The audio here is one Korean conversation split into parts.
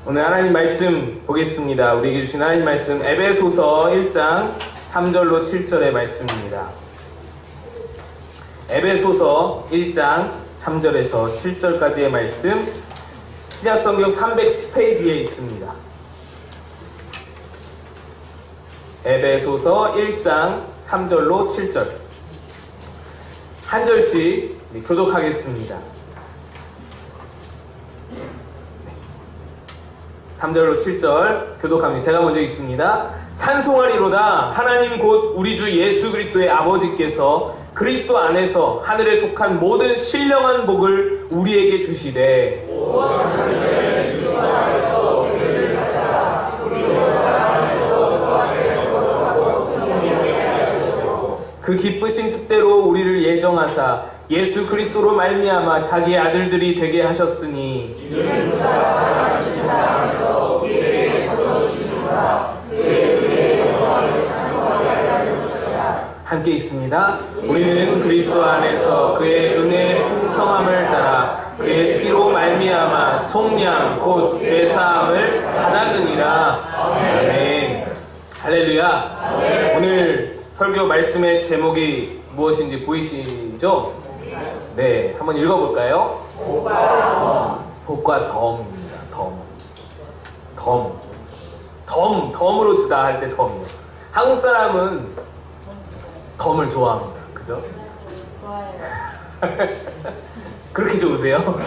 오늘 하나님 말씀 보겠습니다. 우리에게 주신 하나님 말씀 에베소서 1장 3절로 7절의 말씀입니다. 에베소서 1장 3절에서 7절까지의 말씀 신약성경 310페이지에 있습니다. 에베소서 1장 3절로 7절 한 절씩 교독하겠습니다. 3절로 7절 교독합니다. 제가 먼저 읽습니다. 찬송하리로다. 하나님 곧 우리 주 예수 그리스도의 아버지께서 그리스도 안에서 하늘에 속한 모든 신령한 복을 우리에게 주시되 그 기쁘신 뜻대로 우리를 예정하사 예수 그리스도로 말미암아 자기의 아들들이 되게 하셨으니 이는 그가 사랑하신 자 안에서 우리에게 거저주시노라. 그의 은혜의 영광을 찬송하게 하려 주시라. 함께 있습니다. 우리는 그리스도 안에서 그의 은혜의 풍성함을 따라 그의 피로 말미암아 속량 곧 죄사함을 받았느니라. 아멘. 할렐루야. 아멘. 오늘 설교 말씀의 제목이 무엇인지 보이시죠? 네, 한번 읽어볼까요? 복과 덤입니다. 덤으로 주다 할 때 덤이요. 한국 사람은 덤을 좋아합니다. 그죠? 좋아요. 그렇게 좋으세요?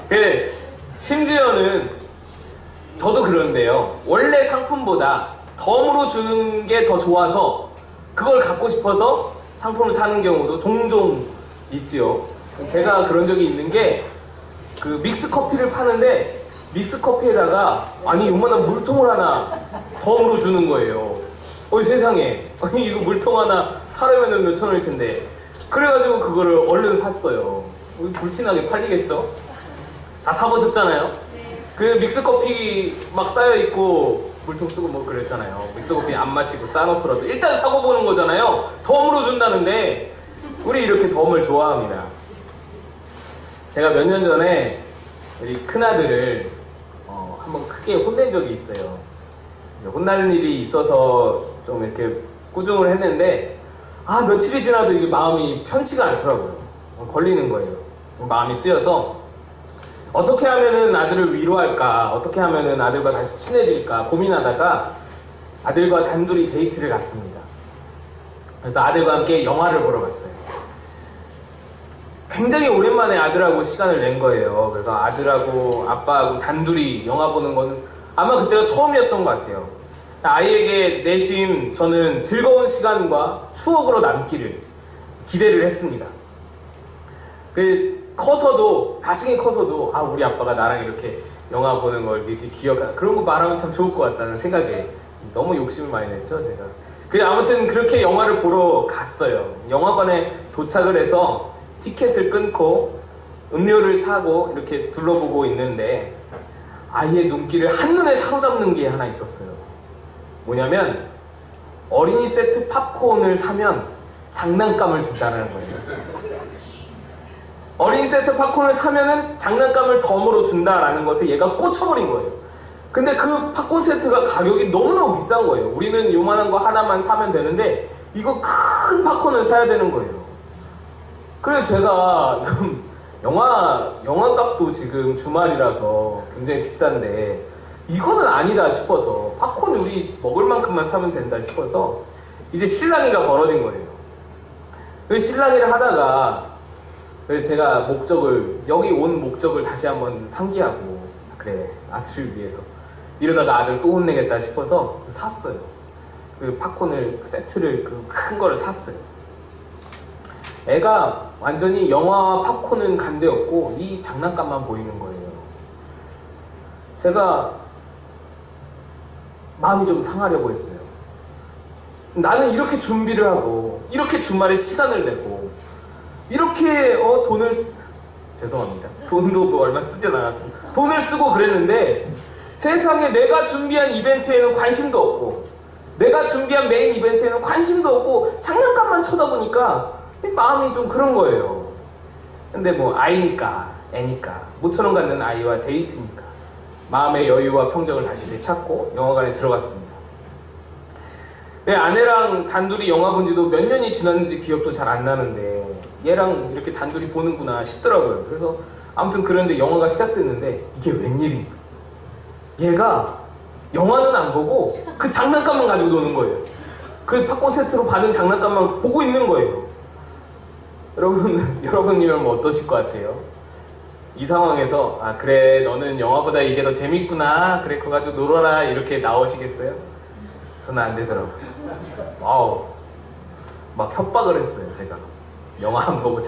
네. 심지어는 저도 그런데요. 원래 상품보다 덤으로 주는 게 더 좋아서 그걸 갖고 싶어서 상품을 사는 경우도 종종 있지요. 제가 그런 적이 있는 게 그 믹스 커피를 파는데 믹스 커피에다가 아니 요만한 물통을 하나 덤으로 주는 거예요. 세상에 아니 이거 물통 하나 사려면 몇천 원일 텐데 그래가지고 그거를 얼른 샀어요. 불티나게 팔리겠죠? 다 사보셨잖아요? 그 믹스 커피 막 쌓여있고 물통 쓰고 뭐 그랬잖아요. 믹스커피 안 마시고 싸놓더라도 일단 사고 보는 거잖아요. 덤으로 준다는데 우리 이렇게 덤을 좋아합니다. 제가 몇 년 전에 우리 큰아들을 한번 크게 혼낸 적이 있어요. 혼나는 일이 있어서 좀 이렇게 꾸중을 했는데 며칠이 지나도 이게 마음이 편치가 않더라고요. 걸리는 거예요. 마음이 쓰여서 어떻게 하면은 아들을 위로할까, 어떻게 하면은 아들과 다시 친해질까 고민하다가 아들과 단둘이 데이트를 갔습니다. 그래서 아들과 함께 영화를 보러 갔어요. 굉장히 오랜만에 아들하고 시간을 낸 거예요. 그래서 아들하고 아빠하고 단둘이 영화 보는 건 아마 그때가 처음이었던 것 같아요. 아이에게 내심 저는 즐거운 시간과 추억으로 남기를 기대를 했습니다. 나중에 커서도 우리 아빠가 나랑 이렇게 영화 보는 걸 이렇게 기억하는 그런 거 말하면 참 좋을 것 같다는 생각에 너무 욕심을 많이 냈죠, 제가. 아무튼 그렇게 영화를 보러 갔어요. 영화관에 도착을 해서 티켓을 끊고 음료를 사고 이렇게 둘러보고 있는데 아이의 눈길을 한눈에 사로잡는 게 하나 있었어요. 뭐냐면 어린이 세트 팝콘을 사면 장난감을 준다는 거예요. 어린이 세트 팝콘을 사면은 장난감을 덤으로 준다라는 것에 얘가 꽂혀버린 거예요. 근데 그 팝콘 세트가 가격이 너무너무 비싼 거예요. 우리는 요만한 거 하나만 사면 되는데 이거 큰 팝콘을 사야 되는 거예요. 그래서 제가 영화값도 지금 주말이라서 굉장히 비싼데 이거는 아니다 싶어서 팝콘 우리 먹을 만큼만 사면 된다 싶어서 이제 실랑이가 벌어진 거예요. 그래서 실랑이를 하다가 그래서 제가 여기 온 목적을 다시 한번 상기하고 그래 아들을 위해서 이러다가 아들 또 혼내겠다 싶어서 샀어요. 그 팝콘을 세트를 그 큰 거를 샀어요. 애가 완전히 영화와 팝콘은 간데없고 이 장난감만 보이는 거예요. 제가 마음이 좀 상하려고 했어요. 나는 이렇게 준비를 하고 이렇게 주말에 시간을 내고 이렇게 죄송합니다. 돈도 뭐 얼마 쓰진 않았습니다. 돈을 쓰고 그랬는데 세상에 내가 준비한 이벤트에는 관심도 없고 내가 준비한 메인 이벤트에는 관심도 없고 장난감만 쳐다보니까 마음이 좀 그런 거예요. 근데 뭐 아이니까 애니까 모처럼 갖는 아이와 데이트니까 마음의 여유와 평정을 다시 되찾고 영화관에 들어갔습니다. 내 아내랑 단둘이 영화 본 지도 몇 년이 지났는지 기억도 잘 안 나는데 얘랑 이렇게 단둘이 보는구나 싶더라고요. 그래서 아무튼 그런데 영화가 시작됐는데 이게 웬일입니까? 얘가 영화는 안 보고 그 장난감만 가지고 노는 거예요. 그 팝콘 세트로 받은 장난감만 보고 있는 거예요. 여러분이면 뭐 어떠실 것 같아요? 이 상황에서 아 그래 너는 영화보다 이게 더 재밌구나 그래 그거 가지고 놀아라 이렇게 나오시겠어요? 저는 안 되더라고요. 와우 막 협박을 했어요. 제가 영화 안 보고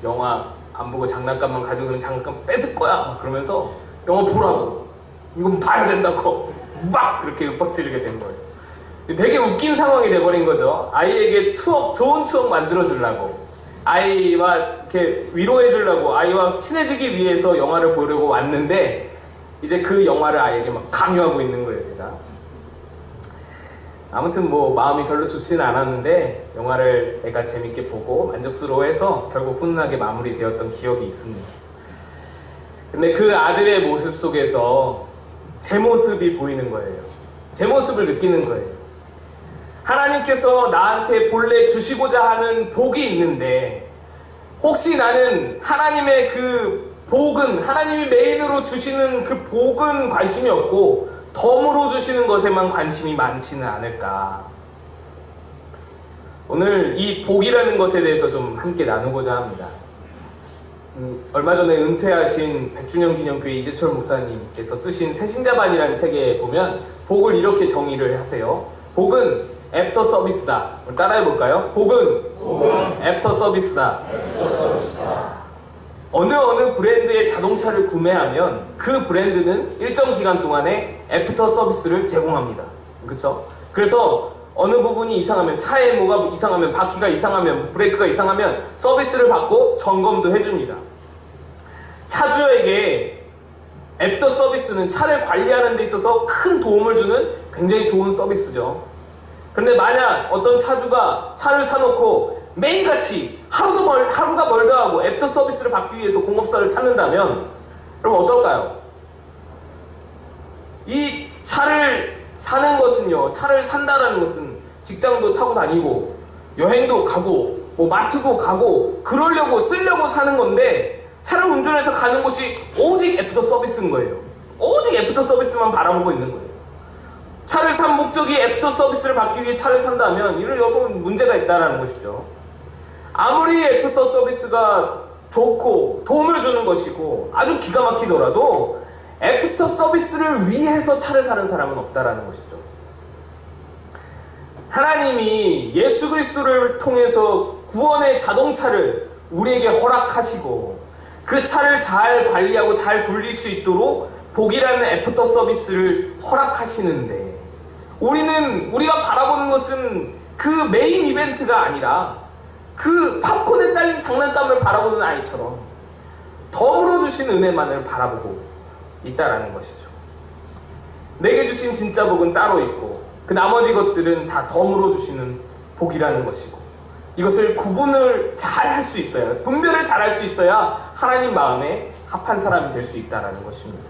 영화 안 보고 장난감만 가지고 있는 장난감 뺏을 거야 막 그러면서 영화 보라고 이건 봐야 된다고 막 이렇게 윽박지르게 된 거예요. 되게 웃긴 상황이 돼버린 거죠. 아이에게 좋은 추억 만들어 주려고 아이와 이렇게 위로해 주려고 아이와 친해지기 위해서 영화를 보려고 왔는데 이제 그 영화를 아이에게 막 강요하고 있는 거예요. 제가 아무튼 뭐 마음이 별로 좋지는 않았는데 영화를 애가 재밌게 보고 만족스러워해서 결국 훈훈하게 마무리되었던 기억이 있습니다. 근데 그 아들의 모습 속에서 제 모습이 보이는 거예요. 제 모습을 느끼는 거예요. 하나님께서 나한테 본래 주시고자 하는 복이 있는데 혹시 나는 하나님의 그 복은 하나님이 메인으로 주시는 그 복은 관심이 없고 덤으로 주시는 것에만 관심이 많지는 않을까. 오늘 이 복이라는 것에 대해서 좀 함께 나누고자 합니다. 얼마 전에 은퇴하신 백주년 기념교회 이재철 목사님께서 쓰신 새신자반이라는 책에 보면 복을 이렇게 정의를 하세요. 복은 애프터 서비스다. 따라해볼까요? 복은 애프터 서비스다. 어느 브랜드의 자동차를 구매하면 그 브랜드는 일정 기간 동안에 애프터 서비스를 제공합니다. 그렇죠? 그래서 어느 부분이 이상하면 차에 뭐가 이상하면 바퀴가 이상하면 브레이크가 이상하면 서비스를 받고 점검도 해줍니다. 차주에게 애프터 서비스는 차를 관리하는 데 있어서 큰 도움을 주는 굉장히 좋은 서비스죠. 그런데 만약 어떤 차주가 차를 사놓고 매일같이 하루가 멀다 하고 애프터 서비스를 받기 위해서 공업사를 찾는다면 그럼 어떨까요? 이 차를 사는 것은요, 차를 산다는 것은 직장도 타고 다니고 여행도 가고 뭐 마트도 가고 그러려고 쓰려고 사는 건데 차를 운전해서 가는 곳이 오직 애프터 서비스인 거예요. 오직 애프터 서비스만 바라보고 있는 거예요. 차를 산 목적이 애프터 서비스를 받기 위해 차를 산다면 이런 여러분 문제가 있다는 것이죠. 아무리 애프터 서비스가 좋고 도움을 주는 것이고 아주 기가 막히더라도 애프터 서비스를 위해서 차를 사는 사람은 없다라는 것이죠. 하나님이 예수 그리스도를 통해서 구원의 자동차를 우리에게 허락하시고 그 차를 잘 관리하고 잘 굴릴 수 있도록 복이라는 애프터 서비스를 허락하시는데 우리가 바라보는 것은 그 메인 이벤트가 아니라 그 팝콘에 딸린 장난감을 바라보는 아이처럼 덤으로 주신 은혜만을 바라보고 있다라는 것이죠. 내게 주신 진짜 복은 따로 있고 그 나머지 것들은 다 덤으로 주시는 복이라는 것이고 이것을 구분을 잘 할 수 있어야 분별을 잘 할 수 있어야 하나님 마음에 합한 사람이 될 수 있다라는 것입니다.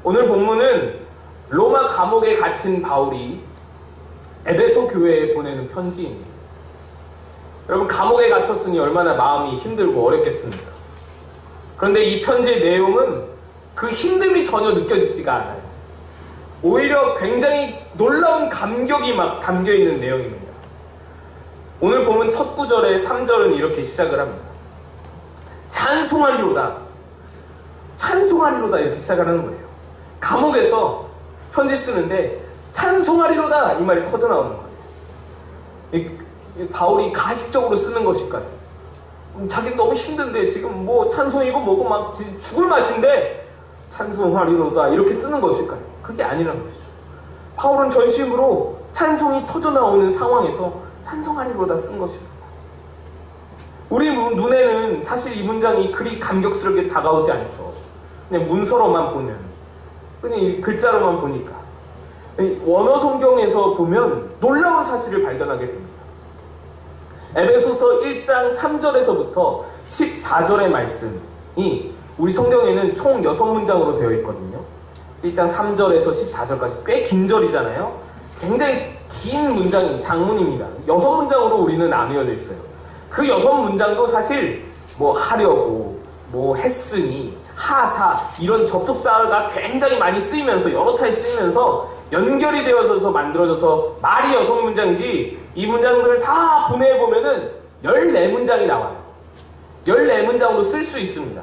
오늘 본문은 로마 감옥에 갇힌 바울이 에베소 교회에 보내는 편지입니다. 여러분 감옥에 갇혔으니 얼마나 마음이 힘들고 어렵겠습니까? 그런데 이 편지의 내용은 그 힘듦이 전혀 느껴지지가 않아요. 오히려 굉장히 놀라운 감격이 막 담겨있는 내용입니다. 오늘 보면 첫 구절에 3절은 이렇게 시작을 합니다. 찬송하리로다. 찬송하리로다 이렇게 시작을 하는 거예요. 감옥에서 편지 쓰는데 찬송하리로다 이 말이 터져 나오는 거예요. 바울이 가식적으로 쓰는 것일까요? 자기는 너무 힘든데 지금 뭐 찬송이고 뭐고 막 죽을 맛인데 찬송하리로다 이렇게 쓰는 것일까요? 그게 아니라는 것이죠. 바울은 전심으로 찬송이 터져 나오는 상황에서 찬송하리로다 쓴 것입니다. 우리 눈에는 사실 이 문장이 그리 감격스럽게 다가오지 않죠. 그냥 문서로만 보면 그냥 이 글자로만 보니까 원어 성경에서 보면 놀라운 사실을 발견하게 됩니다. 에베소서 1장 3절에서부터 14절의 말씀이 우리 성경에는 총 6문장으로 되어 있거든요. 1장 3절에서 14절까지 꽤 긴 절이잖아요. 굉장히 긴 문장인 장문입니다. 6문장으로 우리는 나누어져 있어요. 그 6문장도 사실 뭐 하려고, 뭐 했으니, 하사 이런 접속사가 굉장히 많이 쓰이면서 여러 차례 쓰이면서 연결이 되어져서 만들어져서 말이 6문장이지 이 문장들을 다 분해해보면은 14문장이 나와요. 14문장으로 쓸 수 있습니다.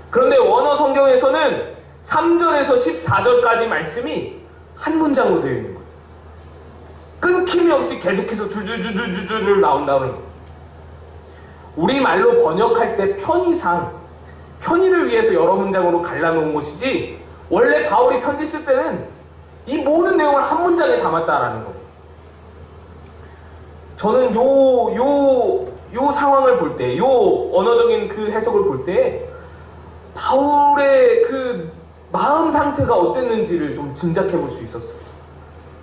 그런데 원어 성경에서는 3절에서 14절까지 말씀이 한 문장으로 되어 있는 거예요. 끊김이 없이 계속해서 줄줄줄줄줄 나온다는 거예요. 우리말로 번역할 때 편의를 위해서 여러 문장으로 갈라놓은 것이지 원래 바울이 편지 쓸 때는 이 모든 내용을 한 문장에 담았다라는 거예요. 저는 요 상황을 볼 때, 요 언어적인 그 해석을 볼 때 바울의 그 마음 상태가 어땠는지를 좀 짐작해 볼 수 있었어요.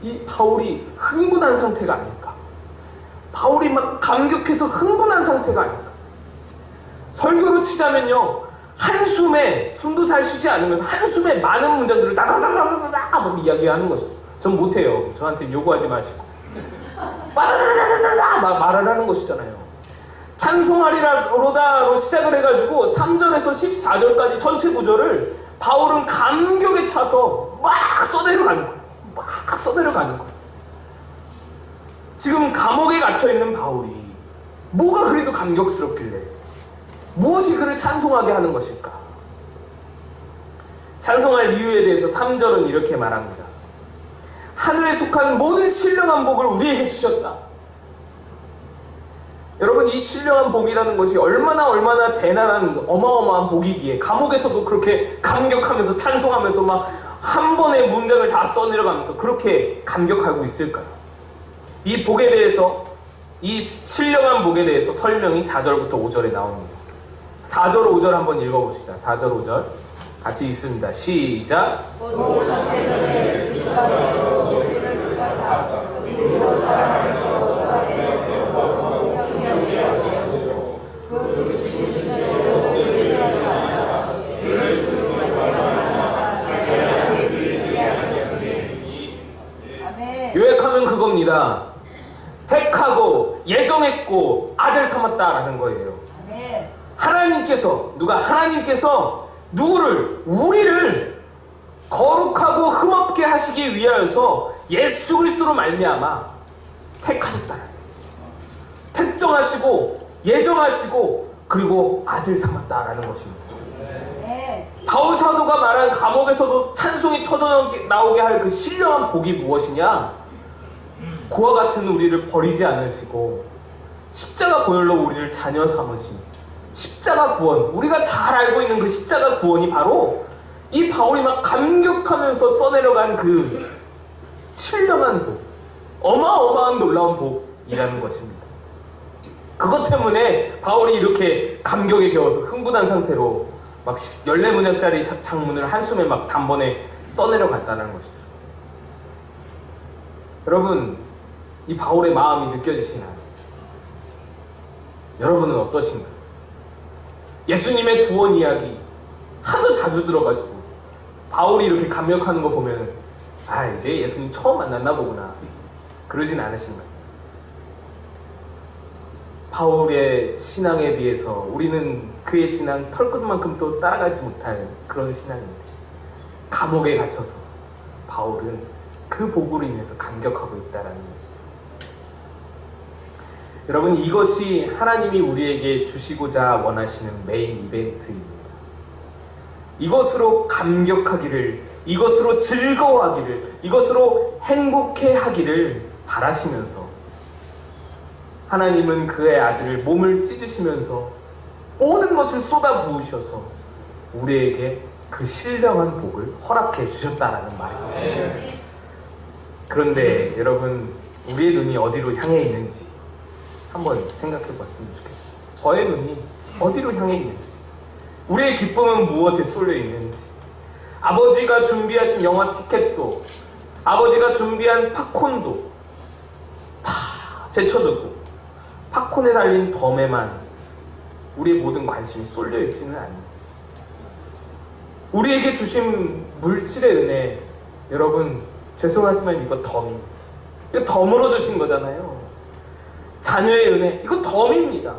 이 바울이 흥분한 상태가 아닐까? 바울이 막 감격해서 흥분한 상태가 아닐까? 설교로 치자면요, 한숨에 숨도 잘 쉬지 않으면서 한숨에 많은 문장들을 따다다다다다 막 이야기하는 것이죠. 전 못해요. 저한테 요구하지 마시고 말을 하는 것이잖아요. 찬송하리로다로 시작을 해가지고 3절에서 14절까지 전체 구절을 바울은 감격에 차서 막 써내려가는 거예요. 막 써내려가는 거예요. 지금 감옥에 갇혀있는 바울이 뭐가 그래도 감격스럽길래 무엇이 그를 찬송하게 하는 것일까? 찬송할 이유에 대해서 3절은 이렇게 말합니다. 하늘에 속한 모든 신령한 복을 우리에게 주셨다. 여러분, 이 신령한 복이라는 것이 얼마나 대단한 어마어마한 복이기에 감옥에서도 그렇게 감격하면서 찬송하면서 막 한 번에 문장을 다 써내려가면서 그렇게 감격하고 있을까요? 이 복에 대해서, 이 신령한 복에 대해서 설명이 4절부터 5절에 나옵니다. 4절 5절 한번 읽어봅시다. 4절 5절 같이 읽습니다. 시작. 요약하면 그겁니다. 택하고 예정했고 아들 삼았다라는 거예요. 하나님께서 우리를 거룩하고 흠없게 하시기 위하여서 예수 그리스도로 말미암아 택하셨다. 택정하시고 예정하시고 그리고 아들 삼았다라는 것입니다. 바울 사도가 말한 감옥에서도 찬송이 터져 나오게 할 그 신령한 복이 무엇이냐? 그와 같은 우리를 버리지 않으시고 십자가 보혈로 우리를 자녀 삼으신 십자가 구원, 우리가 잘 알고 있는 그 십자가 구원이 바로 이 바울이 막 감격하면서 써내려간 그 신령한 복, 어마어마한 놀라운 복이라는 것입니다. 그것 때문에 바울이 이렇게 감격에 겨워서 흥분한 상태로 막 14문장짜리 장문을 한숨에 막 단번에 써내려갔다는 것이죠. 여러분, 이 바울의 마음이 느껴지시나요? 여러분은 어떠신가요? 예수님의 구원 이야기 하도 자주 들어가지고 바울이 이렇게 감격하는 거 보면 이제 예수님 처음 만났나 보구나 그러진 않으신가요? 바울의 신앙에 비해서 우리는 그의 신앙 털끝만큼도 따라가지 못할 그런 신앙인데 감옥에 갇혀서 바울은 그 복으로 인해서 감격하고 있다는 것입니다. 여러분, 이것이 하나님이 우리에게 주시고자 원하시는 메인 이벤트입니다. 이것으로 감격하기를, 이것으로 즐거워하기를, 이것으로 행복해하기를 바라시면서 하나님은 그의 아들을 몸을 찢으시면서 모든 것을 쏟아 부으셔서 우리에게 그 신령한 복을 허락해 주셨다라는 말입니다. 그런데 여러분, 우리의 눈이 어디로 향해 있는지 한번 생각해 봤으면 좋겠어요. 저의 눈이 어디로 향해 있는지, 우리의 기쁨은 무엇에 쏠려 있는지, 아버지가 준비하신 영화 티켓도, 아버지가 준비한 팝콘도 다 제쳐두고 팝콘에 달린 덤에만 우리의 모든 관심이 쏠려 있지는 않는지, 우리에게 주신 물질의 은혜, 여러분 죄송하지만 이거 덤입니다. 이거 덤으로 주신 거잖아요. 자녀의 은혜, 이거 덤입니다.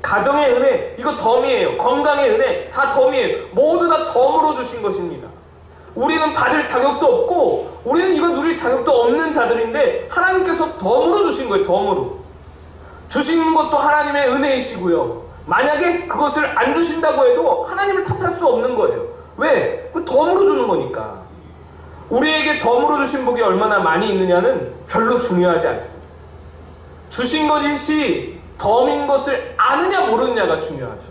가정의 은혜, 이거 덤이에요. 건강의 은혜, 다 덤이에요. 모두 다 덤으로 주신 것입니다. 우리는 받을 자격도 없고 우리는 이거 누릴 자격도 없는 자들인데 하나님께서 덤으로 주신 거예요. 덤으로 주시는 것도 하나님의 은혜이시고요. 만약에 그것을 안 주신다고 해도 하나님을 탓할 수 없는 거예요. 왜? 그 덤으로 주는 거니까. 우리에게 덤으로 주신 복이 얼마나 많이 있느냐는 별로 중요하지 않습니다. 주신 것이 덤인 것을 아느냐 모르느냐가 중요하죠.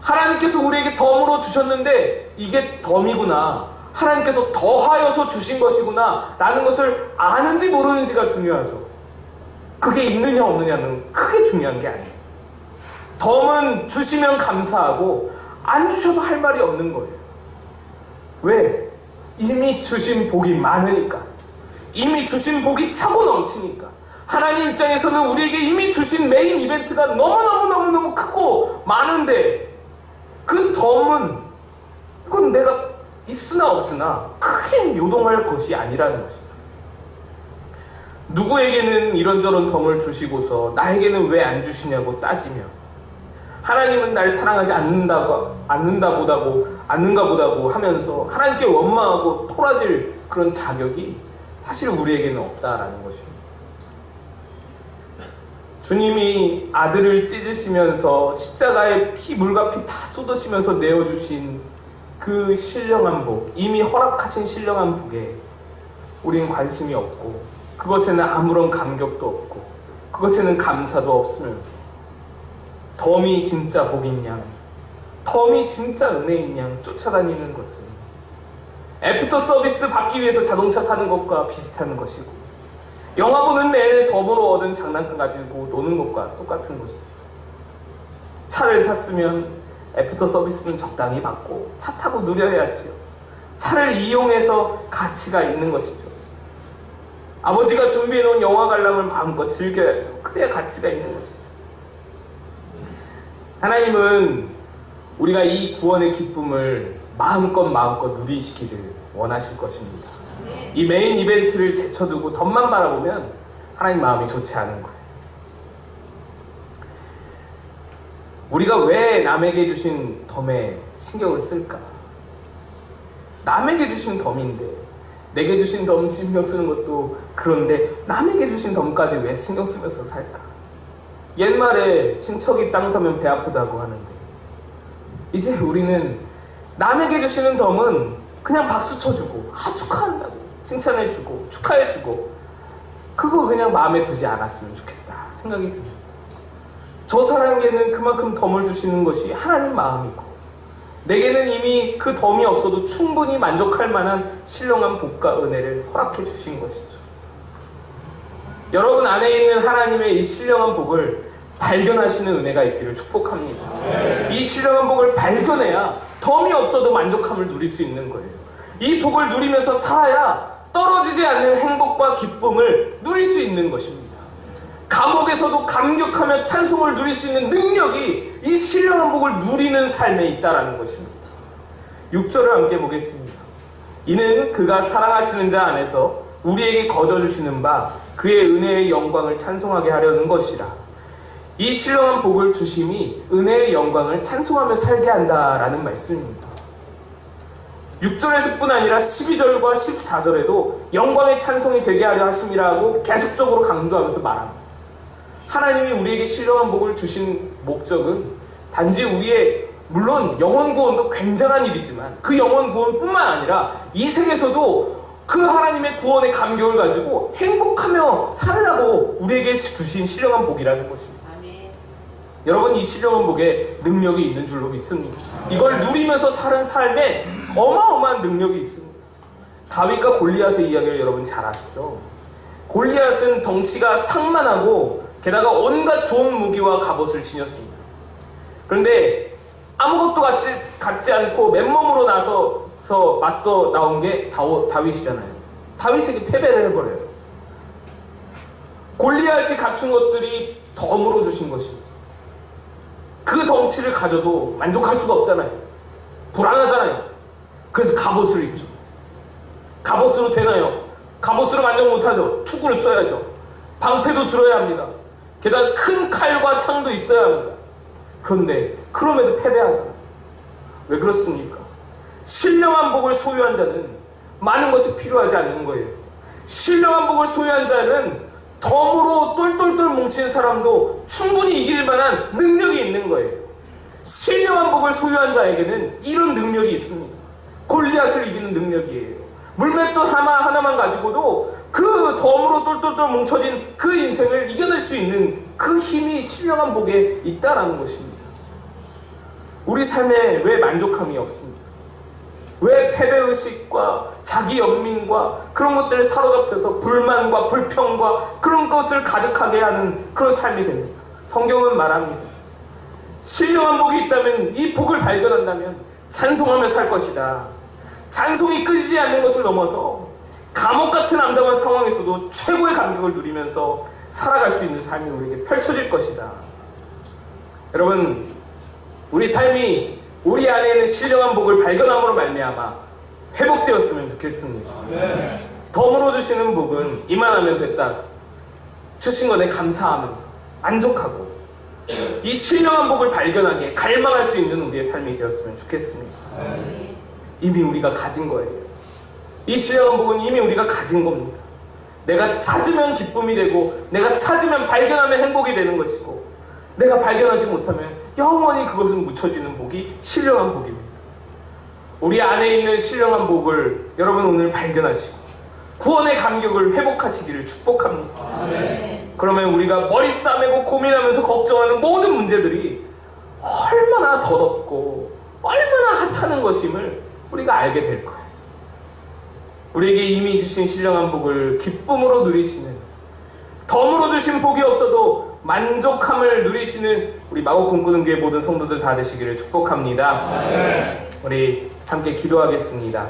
하나님께서 우리에게 덤으로 주셨는데 이게 덤이구나, 하나님께서 더하여서 주신 것이구나 라는 것을 아는지 모르는지가 중요하죠. 그게 있느냐 없느냐는 크게 중요한 게 아니에요. 덤은 주시면 감사하고 안 주셔도 할 말이 없는 거예요. 왜? 이미 주신 복이 많으니까. 이미 주신 복이 차고 넘치니까. 하나님 입장에서는 우리에게 이미 주신 메인 이벤트가 너무너무 크고 많은데 그 덤은 이건 내가 있으나 없으나 크게 요동할 것이 아니라는 것이죠. 누구에게는 이런저런 덤을 주시고서 나에게는 왜 안 주시냐고 따지며 하나님은 날 사랑하지 않는가 보다고 하면서 하나님께 원망하고 토라질 그런 자격이 사실 우리에게는 없다라는 것입니다. 주님이 아들을 찢으시면서 십자가에 물과 피 다 쏟으시면서 내어주신 그 신령한 복, 이미 허락하신 신령한 복에 우린 관심이 없고 그것에는 아무런 감격도 없고 그것에는 감사도 없으면서 덤이 진짜 복인 양, 덤이 진짜 은혜인 양 쫓아다니는 것은 애프터 서비스 받기 위해서 자동차 사는 것과 비슷한 것이고 영화 보는 내내 덤으로 얻은 장난감 가지고 노는 것과 똑같은 것이죠. 차를 샀으면 애프터 서비스는 적당히 받고 차 타고 누려야지요. 차를 이용해서 가치가 있는 것이죠. 아버지가 준비해놓은 영화 관람을 마음껏 즐겨야죠. 그래야 가치가 있는 것이죠. 하나님은 우리가 이 구원의 기쁨을 마음껏 누리시기를 원하실 것입니다. 이 메인 이벤트를 제쳐두고 덤만 바라보면 하나님 마음이 좋지 않은 거예요. 우리가 왜 남에게 주신 덤에 신경을 쓸까? 남에게 주신 덤인데 내게 주신 덤 신경 쓰는 것도 그런데 남에게 주신 덤까지 왜 신경 쓰면서 살까? 옛말에 친척이 땅 사면 배 아프다고 하는데 이제 우리는 남에게 주시는 덤은 그냥 박수 쳐주고 축하한다고 칭찬해주고 축하해주고 그거 그냥 마음에 두지 않았으면 좋겠다 생각이 듭니다. 저 사람에게는 그만큼 덤을 주시는 것이 하나님 마음이고 내게는 이미 그 덤이 없어도 충분히 만족할 만한 신령한 복과 은혜를 허락해 주신 것이죠. 여러분 안에 있는 하나님의 이 신령한 복을 발견하시는 은혜가 있기를 축복합니다. 이 신령한 복을 발견해야 덤이 없어도 만족함을 누릴 수 있는 거예요. 이 복을 누리면서 살아야 떨어지지 않는 행복과 기쁨을 누릴 수 있는 것입니다. 감옥에서도 감격하며 찬송을 누릴 수 있는 능력이 이 신령한 복을 누리는 삶에 있다는 것입니다. 6절을 함께 보겠습니다. 이는 그가 사랑하시는 자 안에서 우리에게 거저주시는 바 그의 은혜의 영광을 찬송하게 하려는 것이라. 이 신령한 복을 주심이 은혜의 영광을 찬송하며 살게 한다라는 말씀입니다. 6절에서 뿐 아니라 12절과 14절에도 영광의 찬송이 되게 하려 하심이라고 계속적으로 강조하면서 말합니다. 하나님이 우리에게 신령한 복을 주신 목적은 단지 우리의 물론 영혼 구원도 굉장한 일이지만 그 영혼 구원뿐만 아니라 이 세계에서도 그 하나님의 구원의 감격을 가지고 행복하며 살라고 우리에게 주신 신령한 복이라는 것입니다. 여러분 이 신령한 복에 능력이 있는 줄로 믿습니다. 이걸 누리면서 사는 삶에 어마어마한 능력이 있습니다. 다윗과 골리앗의 이야기를 여러분 잘 아시죠? 골리앗은 덩치가 상만하고 게다가 온갖 좋은 무기와 갑옷을 지녔습니다. 그런데 아무것도 갖지 않고 맨몸으로 나서서 맞서 나온 게 다윗이잖아요. 다윗에게 패배를 해버려요. 골리앗이 갖춘 것들이 덤으로 주신 것입니다. 그 덩치를 가져도 만족할 수가 없잖아요. 불안하잖아요. 그래서 갑옷을 입죠. 갑옷으로 되나요? 갑옷으로 만족 못하죠. 투구를 써야죠. 방패도 들어야 합니다. 게다가 큰 칼과 창도 있어야 합니다. 그런데 그럼에도 패배하잖아요. 왜 그렇습니까? 신령한 복을 소유한 자는 많은 것이 필요하지 않는 거예요. 신령한 복을 소유한 자는 덤으로 똘똘똘 뭉친 사람도 충분히 이길 만한 능력이 있는 거예요. 신령한 복을 소유한 자에게는 이런 능력이 있습니다. 골리앗을 이기는 능력이에요. 물맷돌 하나만 가지고도 그 덤으로 똘똘똘 뭉쳐진 그 인생을 이겨낼 수 있는 그 힘이 신령한 복에 있다라는 것입니다. 우리 삶에 왜 만족함이 없습니까? 왜 패배의식과 자기 연민과 그런 것들을 사로잡혀서 불만과 불평과 그런 것을 가득하게 하는 그런 삶이 됩니까? 성경은 말합니다. 신령한 복이 있다면, 이 복을 발견한다면 찬송하며 살 것이다. 찬송이 끊이지 않는 것을 넘어서 감옥 같은 암담한 상황에서도 최고의 감격을 누리면서 살아갈 수 있는 삶이 우리에게 펼쳐질 것이다. 여러분, 우리 삶이 우리 안에 있는 신령한 복을 발견함으로 말미암아 회복되었으면 좋겠습니다. 네. 덤으로 주시는 복은 이만하면 됐다. 주신 것에 감사하면서 만족하고 이 신령한 복을 발견하게 갈망할 수 있는 우리의 삶이 되었으면 좋겠습니다. 네. 이미 우리가 가진 거예요. 이 신령한 복은 이미 우리가 가진 겁니다. 내가 찾으면 기쁨이 되고 내가 찾으면 발견하면 행복이 되는 것이고 내가 발견하지 못하면 영원히 그것은 묻혀지는 복이 신령한 복입니다. 우리 안에 있는 신령한 복을 여러분 오늘 발견하시고 구원의 감격을 회복하시기를 축복합니다. 아멘. 그러면 우리가 머리 싸매고 고민하면서 걱정하는 모든 문제들이 얼마나 더럽고 얼마나 하찮은 것임을 우리가 알게 될 거예요. 우리에게 이미 주신 신령한 복을 기쁨으로 누리시는, 덤으로 주신 복이 없어도 만족함을 누리시는 우리 마곡 꿈꾸는 교회 모든 성도들 다 되시기를 축복합니다. 우리 함께 기도하겠습니다.